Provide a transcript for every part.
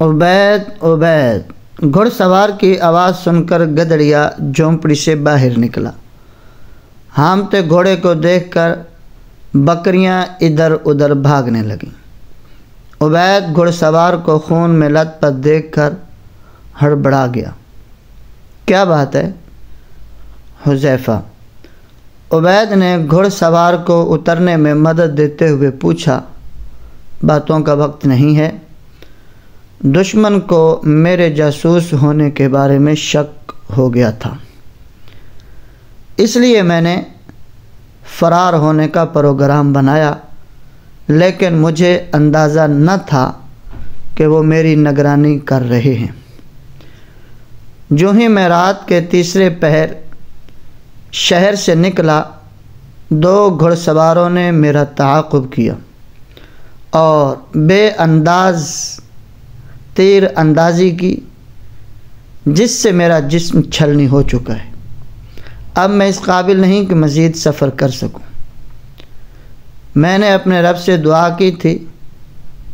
عبید عبید، گھڑ سوار کی آواز سن کر گدڑیا جھونپڑی سے باہر نکلا۔ ہامتے گھوڑے کو دیکھ کر بکریاں ادھر ادھر بھاگنے لگیں۔ عبید گھڑ سوار کو خون میں لت پت دیکھ کر ہڑبڑا گیا۔ کیا بات ہے؟ حذیفہ۔ عبید نے گھڑ سوار کو اترنے میں مدد دیتے ہوئے پوچھا، باتوں کا وقت نہیں ہے؟ دشمن کو میرے جاسوس ہونے کے بارے میں شک ہو گیا تھا، اس لیے میں نے فرار ہونے کا پروگرام بنایا، لیکن مجھے اندازہ نہ تھا کہ وہ میری نگرانی کر رہے ہیں۔ جو ہی میں رات کے تیسرے پہر شہر سے نکلا، 2 گھڑ سواروں نے میرا تعاقب کیا اور بے انداز تیر اندازی کی، جس سے میرا جسم چھلنی ہو چکا ہے۔ اب میں اس قابل نہیں کہ مزید سفر کر سکوں۔ میں نے اپنے رب سے دعا کی تھی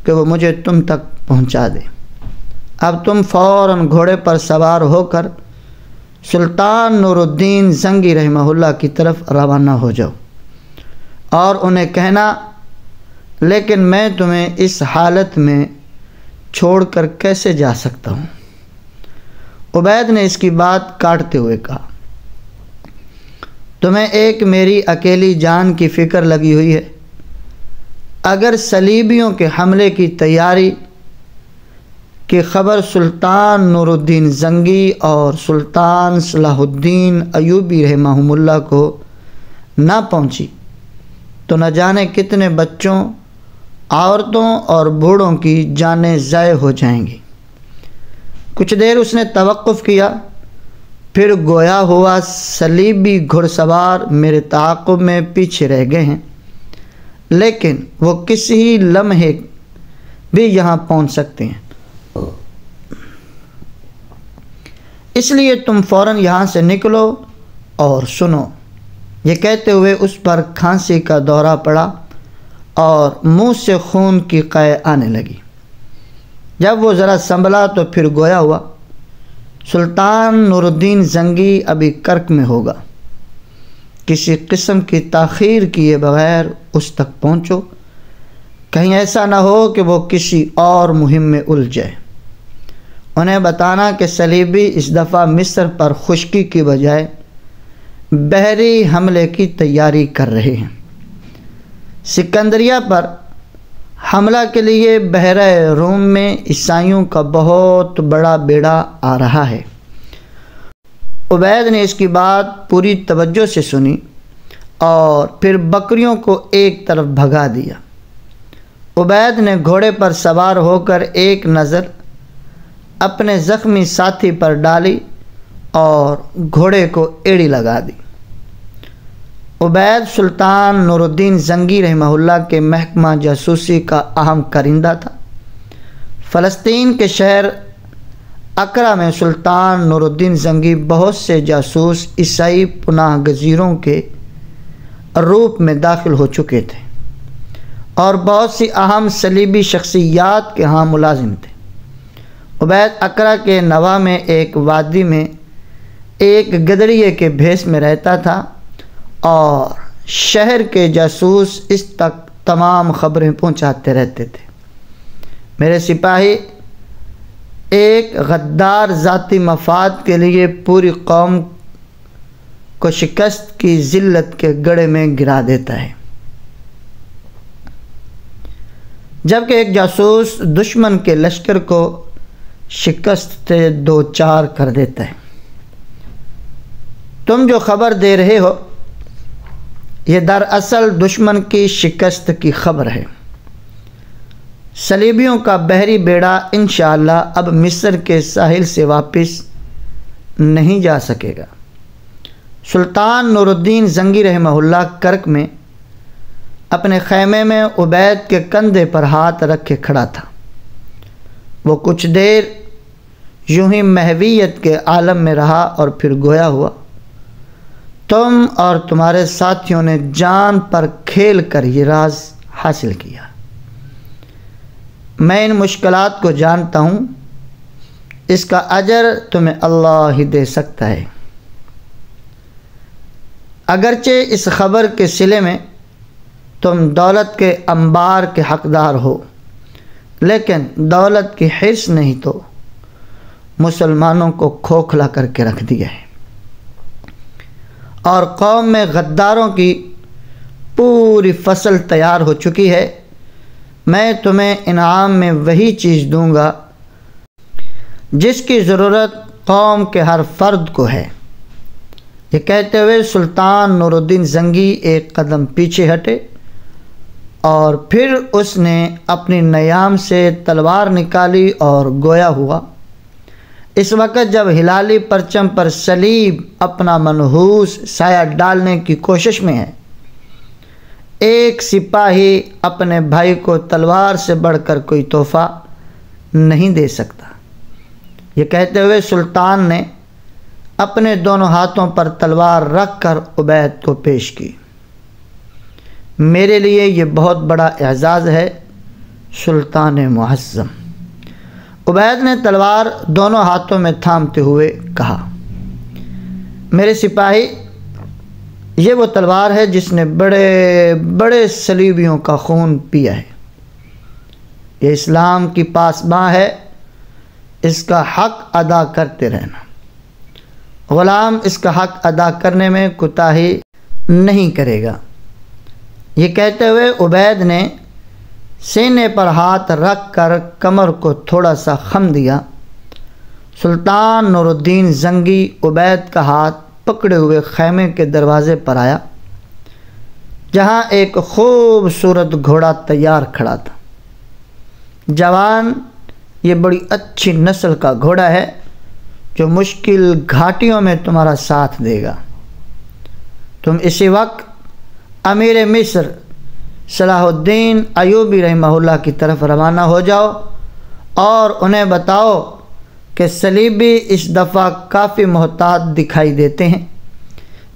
کہ وہ مجھے تم تک پہنچا دے۔ اب تم فوراً گھوڑے پر سوار ہو کر سلطان نور الدین زنگی رحمہ اللہ کی طرف روانہ ہو جاؤ اور انہیں کہنا، لیکن میں تمہیں اس حالت میں چھوڑ کر کیسے جا سکتا ہوں؟ عبید نے اس کی بات کاٹتے ہوئے کہا، تمہیں ایک میری اکیلی جان کی فکر لگی ہوئی ہے۔ اگر صلیبیوں کے حملے کی تیاری کی خبر سلطان نور الدین زنگی اور سلطان صلاح الدین ایوبی رحمہم اللہ کو نہ پہنچی تو نہ جانے کتنے بچوں، عورتوں اور بوڑھوں کی جانیں ضائع ہو جائیں گی۔ کچھ دیر اس نے توقف کیا، پھر گویا ہوا صلیبی گھڑ سوار میرے تعاقب میں پیچھے رہ گئے ہیں، لیکن وہ کسی لمحے بھی یہاں پہنچ سکتے ہیں، اس لیے تم فوراً یہاں سے نکلو اور سنو۔ یہ کہتے ہوئے اس پر کھانسی کا دورہ پڑا اور منہ سے خون کی قے آنے لگی۔ جب وہ ذرا سنبھلا تو پھر گویا ہوا، سلطان نور الدین زنگی ابھی کرک میں ہوگا، کسی قسم کی تاخیر کیے بغیر اس تک پہنچو، کہیں ایسا نہ ہو کہ وہ کسی اور مہم میں الجھ جائے۔ انہیں بتانا کہ صلیبی اس دفعہ مصر پر خشکی کی بجائے بحری حملے کی تیاری کر رہے ہیں۔ سکندریہ پر حملہ کے لیے بحیرہ روم میں عیسائیوں کا بہت بڑا بیڑا آ رہا ہے۔ عبید نے اس کی بات پوری توجہ سے سنی اور پھر بکریوں کو ایک طرف بھگا دیا۔ عبید نے گھوڑے پر سوار ہو کر ایک نظر اپنے زخمی ساتھی پر ڈالی اور گھوڑے کو ایڑی لگا دی۔ عبید سلطان نور الدین زنگی رحمہ اللہ کے محکمہ جاسوسی کا اہم کارندہ تھا۔ فلسطین کے شہر اقرا میں سلطان نور الدین زنگی بہت سے جاسوس عیسائی پناہ گزینوں کے روپ میں داخل ہو چکے تھے اور بہت سی اہم صلیبی شخصیات کے ہاں ملازم تھے۔ عبید اقرا کے نواح میں ایک وادی میں ایک گدڑیے کے بھیس میں رہتا تھا اور شہر کے جاسوس اس تک تمام خبریں پہنچاتے رہتے تھے۔ میرے سپاہی ایک غدار ذاتی مفاد کے لیے پوری قوم کو شکست کی ذلت کے گڑھے میں گرا دیتا ہے، جبکہ ایک جاسوس دشمن کے لشکر کو شکست سے دوچار کر دیتا ہے۔ تم جو خبر دے رہے ہو یہ دراصل دشمن کی شکست کی خبر ہے۔ صلیبیوں کا بحری بیڑا انشاءاللہ اب مصر کے ساحل سے واپس نہیں جا سکے گا۔ سلطان نور الدین زنگی رحمہ اللہ کرک میں اپنے خیمے میں عبید کے کندھے پر ہاتھ رکھے کھڑا تھا۔ وہ کچھ دیر یوں ہی محویت کے عالم میں رہا اور پھر گویا ہوا، تم اور تمہارے ساتھیوں نے جان پر کھیل کر یہ راز حاصل کیا۔ میں ان مشکلات کو جانتا ہوں اس کا اجر تمہیں اللہ ہی دے سکتا ہے۔ اگرچہ اس خبر کے صلے میں تم دولت کے انبار کے حقدار ہو، لیکن دولت کی حرص نہیں تو مسلمانوں کو کھوکھلا کر کے رکھ دیا ہے، اور قوم میں غداروں کی پوری فصل تیار ہو چکی ہے۔ میں تمہیں انعام میں وہی چیز دوں گا جس کی ضرورت قوم کے ہر فرد کو ہے۔ یہ کہتے ہوئے سلطان نور الدین زنگی ایک قدم پیچھے ہٹے اور پھر اس نے اپنی نیام سے تلوار نکالی اور گویا ہوا۔ اس وقت جب ہلالی پرچم پر صلیب اپنا منحوس سایہ ڈالنے کی کوشش میں ہے، ایک سپاہی اپنے بھائی کو تلوار سے بڑھ کر کوئی تحفہ نہیں دے سکتا۔ یہ کہتے ہوئے سلطان نے اپنے دونوں ہاتھوں پر تلوار رکھ کر عبید کو پیش کی۔ میرے لیے یہ بہت بڑا اعزاز ہے سلطان معظم۔ عبید نے تلوار دونوں ہاتھوں میں تھامتے ہوئے کہا، میرے سپاہی، یہ وہ تلوار ہے جس نے بڑے بڑے صلیبیوں کا خون پیا ہے۔ یہ اسلام کی پاسباں ہے، اس کا حق ادا کرتے رہنا۔ غلام اس کا حق ادا کرنے میں کوتاہی نہیں کرے گا۔ یہ کہتے ہوئے عبید نے سینے پر ہاتھ رکھ کر کمر کو تھوڑا سا خم دیا۔ سلطان نور الدین زنگی عبید کا ہاتھ پکڑے ہوئے خیمے کے دروازے پر آیا، جہاں ایک خوبصورت گھوڑا تیار کھڑا تھا۔ جوان، یہ بڑی اچھی نسل کا گھوڑا ہے جو مشکل گھاٹیوں میں تمہارا ساتھ دے گا۔ تم اسی وقت امیر مصر صلاح الدین ایوبی رحمہ اللہ کی طرف روانہ ہو جاؤ اور انہیں بتاؤ کہ صلیبی اس دفعہ کافی محتاط دکھائی دیتے ہیں،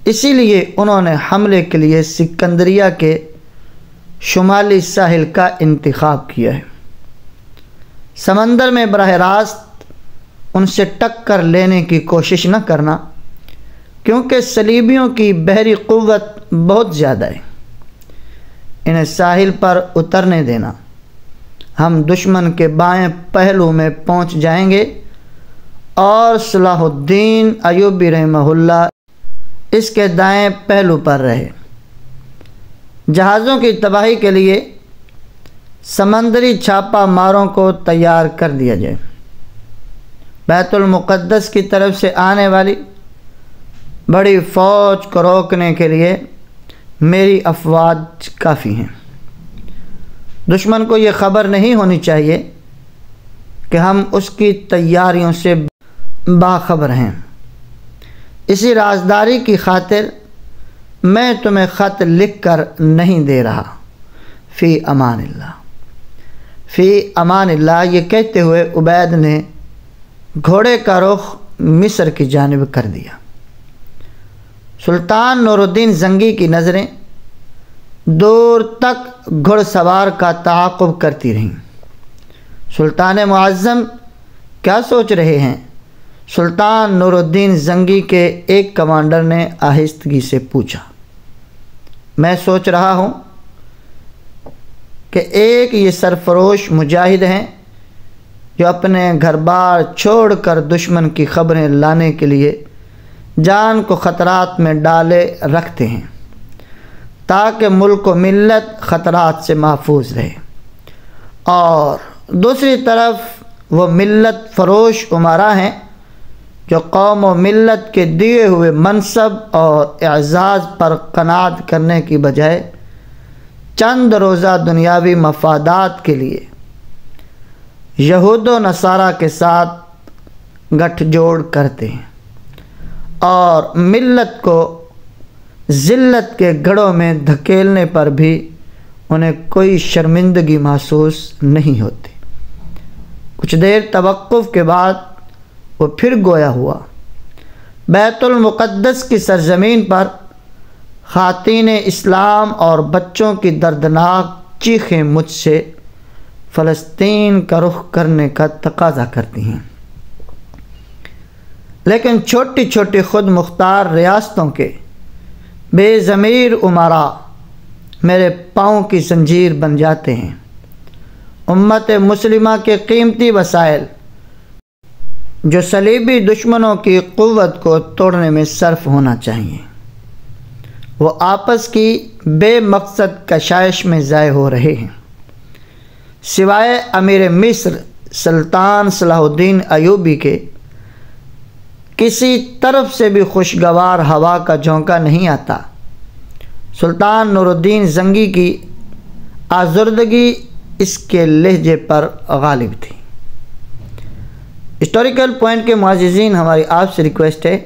اسی لیے انہوں نے حملے کے لیے سکندریہ کے شمالی ساحل کا انتخاب کیا ہے۔ سمندر میں براہ راست ان سے ٹکر لینے کی کوشش نہ کرنا، کیونکہ صلیبیوں کی بحری قوت بہت زیادہ ہے۔ انہیں ساحل پر اترنے دینا، ہم دشمن کے بائیں پہلو میں پہنچ جائیں گے اور صلاح الدین ایوبی رحمہ اللہ اس کے دائیں پہلو پر رہے۔ جہازوں کی تباہی کے لیے سمندری چھاپا ماروں کو تیار کر دیا جائے۔ بیت المقدس کی طرف سے آنے والی بڑی فوج کو روکنے کے لیے میری افواج کافی ہیں۔ دشمن کو یہ خبر نہیں ہونی چاہیے کہ ہم اس کی تیاریوں سے باخبر ہیں۔ اسی رازداری کی خاطر میں تمہیں خط لکھ کر نہیں دے رہا۔ فی امان اللہ، فی امان اللہ، یہ کہتے ہوئے عبید نے گھوڑے کا رخ مصر کی جانب کر دیا۔ سلطان نور الدین زنگی کی نظریں دور تک گھڑ سوار کا تعاقب کرتی رہیں۔ سلطان معظم کیا سوچ رہے ہیں؟ سلطان نور الدین زنگی کے ایک کمانڈر نے آہستگی سے پوچھا۔ میں سوچ رہا ہوں کہ ایک یہ سرفروش مجاہد ہیں جو اپنے گھر بار چھوڑ کر دشمن کی خبریں لانے کے لیے جان کو خطرات میں ڈالے رکھتے ہیں تاکہ ملک و ملت خطرات سے محفوظ رہے، اور دوسری طرف وہ ملت فروش امراء ہیں جو قوم و ملت کے دیے ہوئے منصب اور اعزاز پر قناعت کرنے کی بجائے چند روزہ دنیاوی مفادات کے لیے یہود و نصارہ کے ساتھ گٹھ جوڑ کرتے ہیں اور ملت کو ذلت کے گڑھوں میں دھکیلنے پر بھی انہیں کوئی شرمندگی محسوس نہیں ہوتی۔ کچھ دیر توقف کے بعد وہ پھر گویا ہوا۔ بیت المقدس کی سرزمین پر خواتین اسلام اور بچوں کی دردناک چیخیں مجھ سے فلسطین کا رخ کرنے کا تقاضا کرتی ہیں۔ لیکن چھوٹی چھوٹی خود مختار ریاستوں کے بے ضمیر امراء میرے پاؤں کی زنجیر بن جاتے ہیں۔ امت مسلمہ کے قیمتی وسائل جو صلیبی دشمنوں کی قوت کو توڑنے میں صرف ہونا چاہیے، وہ آپس کی بے مقصد کشائش میں ضائع ہو رہے ہیں۔ سوائے امیر مصر سلطان صلاح الدین ایوبی کے کسی طرف سے بھی خوشگوار ہوا کا جھونکا نہیں آتا۔ سلطان نور الدین زنگی کی آزردگی اس کے لہجے پر غالب تھی۔ ہسٹوریکل پوائنٹ کے معززین، ہماری آپ سے ریکویسٹ ہے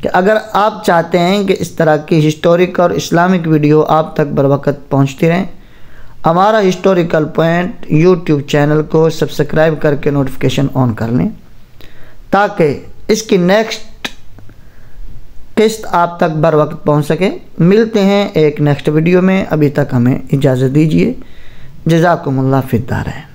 کہ اگر آپ چاہتے ہیں کہ اس طرح کی ہسٹورک اور اسلامک ویڈیو آپ تک بروقت پہنچتی رہیں، ہمارا ہسٹوریکل پوائنٹ یوٹیوب چینل کو سبسکرائب کر کے نوٹیفیکیشن آن کر لیں تاکہ اس کی نیکسٹ قسط آپ تک بروقت پہنچ سکے۔ ملتے ہیں ایک نیکسٹ ویڈیو میں، ابھی تک ہمیں اجازت دیجیے۔ جزاکم اللہ فی الدارین۔